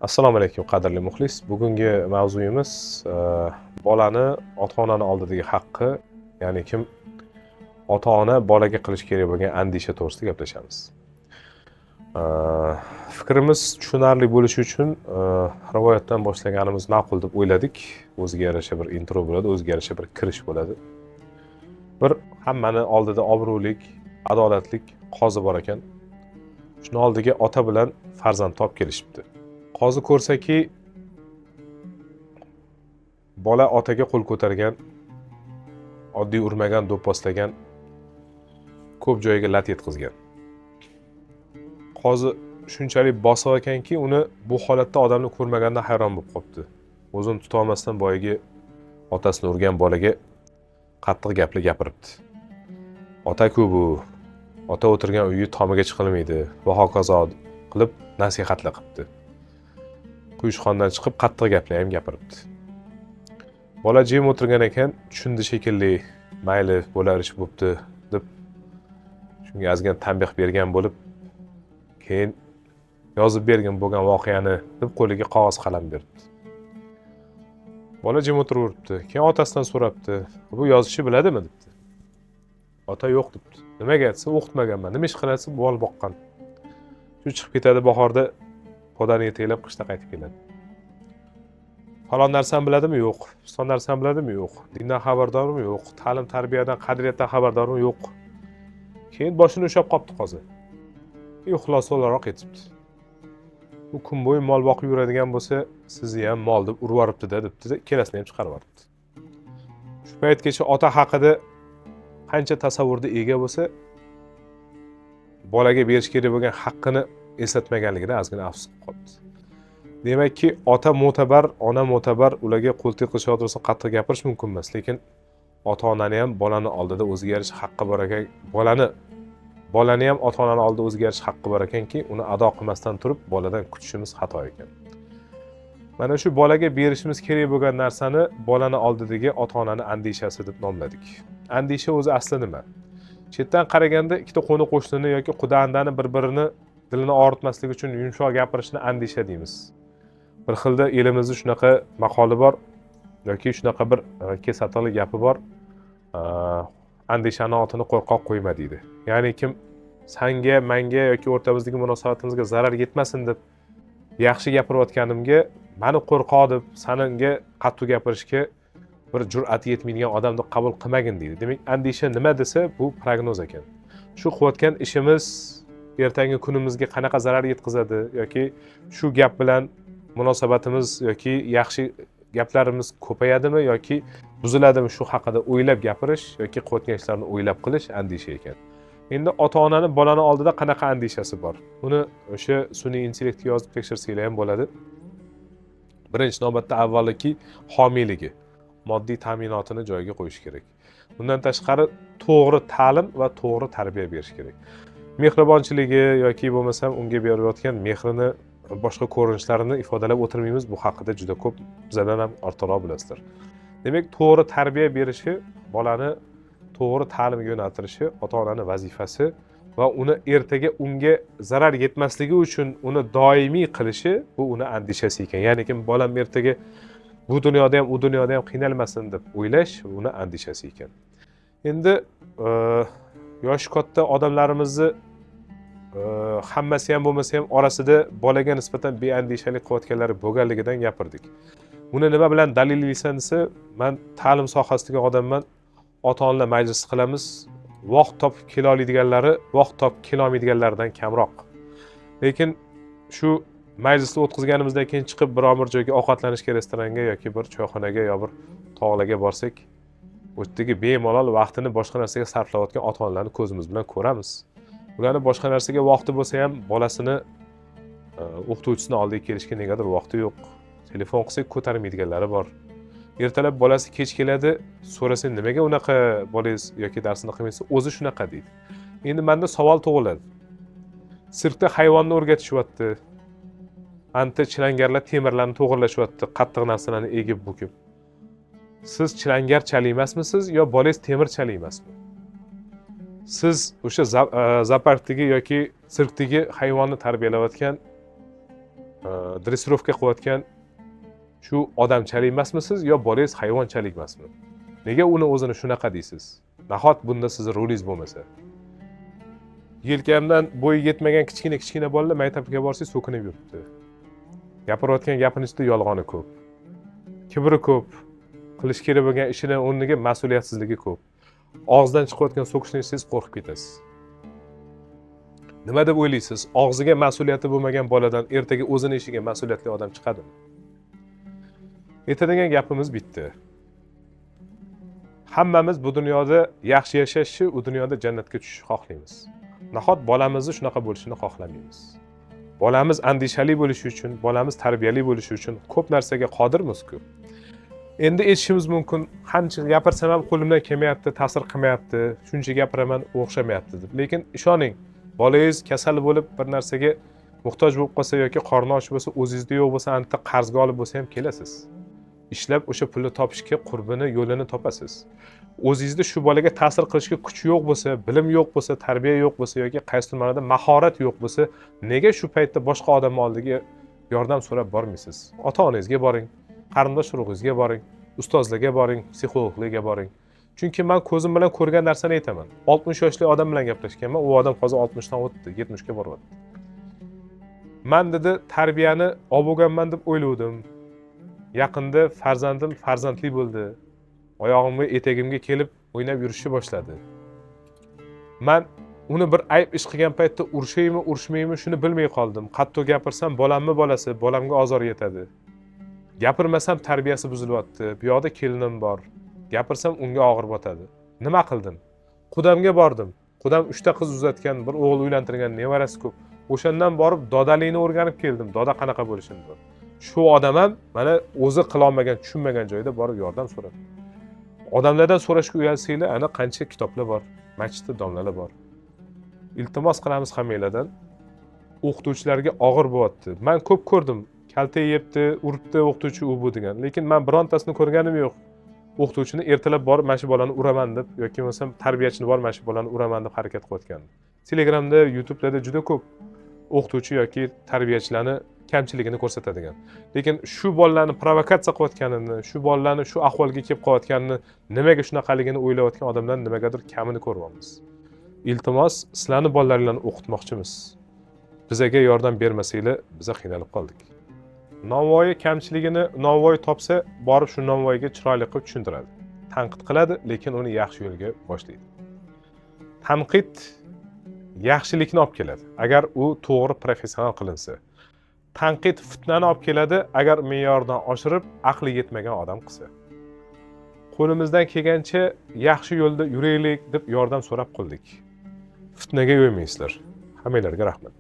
Assalomu alaykum qadrli muxlis. Bugungi mavzuyimiz bolani ota-onani oldidagi haqqi, ya'ni kim ota-ona bolaga qilish kerak bo'lgan andisha to'g'risida gaplashamiz. Fikrimiz tushunarli bo'lishi uchun rivoyatdan boshlaganimiz ma'qul deb o'yladik. O'ziga yarasha bir intro bo'ladi, o'ziga yarasha bir kirish bo'ladi. Bir hammani oldida obro'lik, adolatlik qozi bor ekan. Shuni oldiga ota bilan farzand topib kelishibdi. Qozi ko'rsaki, bola otaga qo'l ko'targan, oddiy urmagan, do'pposlagan, ko'p joyiga lat yetkazgan. Qozi shunchalik bosiq ekanki, uni bu holatda odamni ko'rmaganda hayron bo'lib qolibdi. O'zini tuta olmasdan boyagi otasini urgan bolaga qattiq gapli gapiribdi. Ota-ku bu, ota o'tirgan uyi tomiga chiqilmaydi va hokazo qilib nasihatlar qilibdi. Quyushqondan chiqib qattiq gaplar ham gapiribdi. Bola jim o'tirgan ekan, tushundi shekilli, mayli bo'lar ish bo'pti deb shunga ozgina tanbeh bergan bo'lib, keyin yozib bergin bo'lgan voqeani deb qo'liga qog'oz qalam berdi. Bola jim o'tiraveribdi. Keyin otasidan so'rabdi, "Bu yozishni biladimi?" debdi. Ota yo'q debdi. Nimaga desa, o'qitmaganman. Nima ish qilasiz? Bol boqqan. Shu chiqib ketadi bahorda, podani yetaklab qishda qaytib keladi. Falon narsani biladimi? Yo'q. Son narsani biladimi? Yo'q. Dindan xabardormi? Yo'q. Ta'lim tarbiyadan, qadriyatdan xabardormi? Yo'q. Keyin boshini ushab qopti qozi. Xulosa o'laroq aytibdi. Bu kun bo'yi mol boqib yuradigan bo'lsa, sizni ham mol deb urib yoribdi-da, debdi, ikkalasini ham chiqarib yuboribdi. Shu paytgacha ota haqida qancha tasavvurda ega bo'lsa, bolaga berish kerak bo'lgan haqqini eslatmaganligidan ozgina afsus qilib qoldi. Demakki, ota mo'tabar, ona mo'tabar, ularga qo'l teqish yo'lsa qattiq gapirish mumkin emas, lekin ota-onani ham bolani oldida o'ziga yarasha haqqi bor ekan, bolani ham ota-onani oldida o'ziga yarasha haqqi bor ekanki, uni ado qilmasdan turib boladan kutishimiz xato ekan. Mana shu bolaga berishimiz kerak bo'lgan narsani bolani oldidagi ota-onani andishasi deb nomladik. Andisha o'zi asli nima? Chetdan qaraganda ikkita qo'ni qo'shnini yoki quda-andani bir-birini dilini og'ritmaslik uchun yumshoq gapirishni andisha deymiz. Bir xilda elimizda shunaqa maqoli bor yoki shunaqa bir kesatali gapi bor. Andishani otini qo'rqoq qo'yma deydi. Ya'ni kim sanga, menga yoki o'rtamizdagi munosabatimizga zarar yetmasin deb yaxshi gapirayotganimga, meni qo'rqoq deb senga qattiq gapirishga bir jur'at yetmaydigan odamni qabul qilmagin deydi. Demak, andisha nima desa, bu prognoz ekan. Shu qilayotgan ishimiz ertangi kunimizga qanaqa zarar yetkazadi yoki shu gap bilan munosabatimiz yoki yaxshi gaplarimiz ko'payadimi yoki buziladimi, shu haqida o'ylab gapirish yoki qilayotgan ishlarni o'ylab qilish andisha ekan. Endi ota-onani bolani oldida qanaqa andishasi bor? Buni o'sha sun'iy intellektga yozib tekshirsanglar ham bo'ladi. Birinchi navbatda avvaliki homiyligi, moddiy ta'minotini joyiga qo'yish kerak. Bundan tashqari to'g'ri ta'lim va to'g'ri tarbiya berish kerak. Mehribonchiligi yoki bo'lmasam unga berayotgan mehrini boshqa ko'rinishlarini ifodalab o'tirmaymiz. Bu haqida juda ko'p bizdan ham ortiqroq bilasizlar. Demak, to'g'ri tarbiya berishi, bolani to'g'ri ta'limga yo'naltirishi ota-onaning vazifasi va uni ertaga unga zarar yetmasligi uchun uni doimiy qilishi bu uni andishasi ekan. Ya'ni kim bolam ertaga bu dunyoda ham, u dunyoda ham qiynalmasin deb o'ylash uni andishasi ekan. Endi yoshi katta odamlarimizni hammasi ham bo'lmasa ham orasida bolaga nisbatan beandishalik qilayotganlari bo'lganligidan gapirdik. Buni nima bilan dalillaysan desa, men ta'lim sohasidagi odamman, ota-onalar majlis qilamiz, vaqt topib kela oladiganlari vaqt topib kela olmaydiganlardan kamroq. Lekin shu majlisni o'tkazganimizdan keyin chiqib biror bir joyga ovqatlanishga, restoranga yoki bir choyxonaga yo bir tog'larga borsak, o'tdagi bemalol vaqtini boshqa narsaga sarflayotgan ota-onalarni ko'zimiz bilan ko'ramiz. Ularni boshqa narsaga vaqti bo'lsa ham bolasini o'qituvchisini oldiga kelishga negadir vaqti yo'q. Telefon qilsak ko'tarmaydiganlari bor. Ertalab bolasi kech keladi, so'rasa nimaga unaqa bolangiz yoki darsini qilmaysiz, o'zi shunaqa deydi. Endi menda savol tug'iladi. Sirkda hayvonni o'rgatishyapti. Anta chilangarlar temirlarni to'g'irlashyapti, qattiq narsalarni egib bukib. Siz chilangar chalaymasmisiz yo bolangiz temir chalaymasmi? Siz o'sha zooparkdagi yoki sirkdagi hayvonni tarbiyalayotgan dressirovka qilayotgan shu odamchalik emasmisiz yo bolangiz hayvonchalik emasmi? Nega uni o'zini shunaqa deysiz? Nahot bunda sizni rolingiz bo'lmasa? Yelkamdan bo'yi yetmagan kichkina bolalar maktabga borsangiz so'kinib yuribdi. Gapirayotgan gapini ichida yolg'oni ko'p. Kibri ko'p. Qilish kerak bo'lgan ishidan o'rniga mas'uliyatsizligi ko'p. Og'zidan chiqayotgan so'kishni eshitsangiz qo'rqib ketasiz. Nima deb o'ylaysiz? Og'ziga mas'uliyati bo'lmagan boladan ertaga o'zini ishiga mas'uliyatli odam chiqadimi? Aytadigan gapimiz bitta. Hammamiz bu dunyoda yaxshi yashashni, u dunyoda jannatga tushishni xohlaymiz. Nahot bolamizni shunaqa bo'lishini xohlamaymiz. Bolamiz andishali bo'lishi uchun, bolamiz tarbiyali bo'lishi uchun ko'p narsaga qodirmiz-ku. Endi aytishimiz mumkin, qancha gapirsam ham qo'limdan kelmayapti, ta'sir qilmayapti, shuncha gapiraman, o'xshamayapti deb. Lekin ishoning, bolangiz kasal bo'lib bir narsaga muhtoj bo'lib qolsa yoki qorni och bo'lsa, o'zingizda yo'q bo'lsa, anta qarzga olib bo'lsa ham kelasiz. Ishlab o'sha pulni topishga qurbini, yo'lini topasiz. O'zingizda shu bolaga ta'sir qilishga kuch yo'q bo'lsa, bilim yo'q bo'lsa, tarbiya yo'q bo'lsa yoki qaysi ma'noda mahorat yo'q bo'lsa, nega shu paytda boshqa odam oldiga yordam so'rab bormaysiz? Ota-onangizga boring, qarindosh urug'ingizga boring, ustozlarga boring, psixologlarga boring. Chunki men ko'zim bilan ko'rgan narsani aytaman. 60 yoshli odam bilan gaplashganman, u odam hozir 60 dan o'tdi, 70 ga boryapti. Men dedi tarbiyani olib bo'lganman deb o'ylovdim. Yaqinda farzandim farzandli bo'ldi. Oyog'imga, etagimga kelib o'ynab yurishni boshladi. Men uni bir ayb ish qilgan paytda urishaymi, urishmaymi shuni bilmay qoldim. Qattiq gapirsam bolamni bolasi, bolamga ozor yetadi. Gapirmasam tarbiyasi buzilyapti. Bu yoqda kelinim bor. Gapirsam unga og'ir botadi. Nima qildim? Qudamga bordim. Qudam 3 ta qiz uzatgan, bir o'g'il uylantirgan, nevarasi ko'p. O'shandan borib dodalikni o'rganib keldim. Doda qanaqa bo'lishini. Shu odam ham mana o'zi qila olmagan, tushunmagan joyda borib yordam so'radi. Odamlardan so'rashga uyalsanglar, ana qancha kitoblar bor, masjidda domlalar bor. Iltimos qilamiz hammanglardan. O'qituvchilarga og'ir bo'lyapti. Men ko'p ko'rdim. Kalta yebdi, uribdi o'qituvchi u bu degan. Lekin men birontasini ko'rganim yo'q. O'qituvchini ertalab borib mana shu bolani uraman deb yoki bo'lmasam tarbiyachini borib mana shu bolani uraman deb harakat qilayotgan. Telegramda, YouTube'da juda ko'p o'qituvchi yoki tarbiyachilarni kamchiligini ko'rsatadigan. Lekin shu bolalarni provokatsiya qilayotganini, shu bolalarni shu ahvolga kelib qolayotganini, nimaga shunaqaligini o'ylayotgan odamlarning nimagadir kamini ko'ryapmiz. Iltimos, sizlarni bolalaringlarni o'qitmoqchimiz. Bizga yordam bermasanglar, biz qiynalib qoldik. Novvoyi kamchiligini Novvoy topsa, borib shu Novvoyga chiroyli qilib tushuntiradi. Tanqid qiladi, lekin uni yaxshi yo'lga boshlaydi. Tanqid yaxshilikni olib keladi, agar u to'g'ri professional qilinsa. Tanqid fitnani olib keladi, agar me'yordan oshirib, aqli yetmagan odam qilsa. Qo'limizdan kelgancha yaxshi yo'lda yuraylik deb yordam so'rab qildik. Fitnaga yo'ymaysizlar. Hammanglarga rahmat.